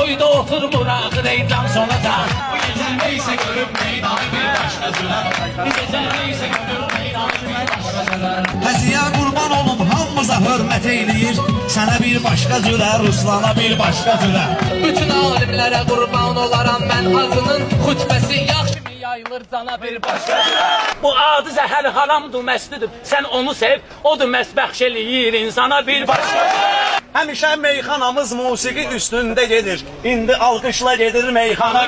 toyda oturmuraq, reytan solacaq. Bu gecə neysə görüb meydanı bir başqa cürə. Bu gecə neysə görüb meydanı bir başqa cürə. Həziyə qurban olub hamımıza hörmət eyləyir. Sənə bir başqa cürə, Ruslana bir başqa cürə. Bütün alimlərə qurban olaram mən, ağının xütbəsi yaxşı yayılır cana bir başqa cürə. Bu adı zəhər haramdır, məslidir. Sən onu sev, odur məst bəxş eləyir insana bir başqa cürə. Həmişə meyxanamız musiqi üstündə gedir. İndi alqışla gedir meyxana.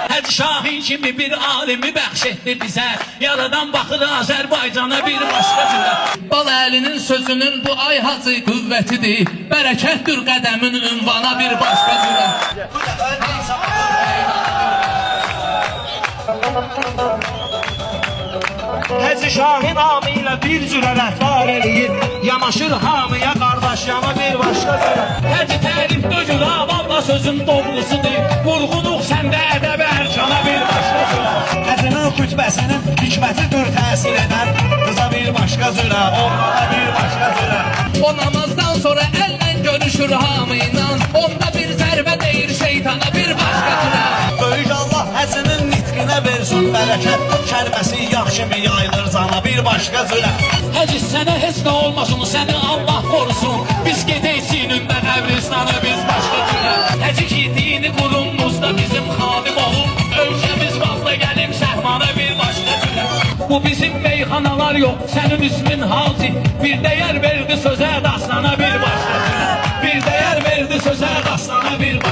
Hacı Şahin kimi bir alimi bəxş etdi bizə. Yaradan baxır Azərbaycana bir başqa cürə. Bal əlinin sözünün bu ay hacı qüvvətidir. Bərəkətdir qədəmin ünvana bir başqa cürə. Həzi Şahin amı ilə bir cürə rəftar eləyir. Yanaşır hamıya qardaş yana bir başqa cürə. Hacı tərif döcür avamla sözün doğrusudur. Vurğunuq səndə ədəb ərkana bir başqa cürə. Həzinin xütbəsinin hikmətidir təsir edən. Qıza bir başqa cürə, oğlana bir başqa cürə. O namazdan sonra əllə görüşür hamıyla. Onda bir zərbə deyir şeytana bir başqa cürə. Böyük Allah həzinin nitqinə versin bərəkət. Kəlməsi yaxşı mi yayılır cana bir başqa cürə. Hacı sənə heç nə olmasın, səni Allah qorusun. Biz gedək sinündən əvristana biz başqa cürə. Hacı ki dini qurumuzda bizim xadim olun. Ölkəmiz valla gəlim səhmana bir başqa cürə. Bu bizim meyxanalar yox, sənin ismin Hacı. Bir dəyər verdi sözə, dastana bir başqa cürə. Bir dəyər verdi sözə, dastana bir başqa cürə.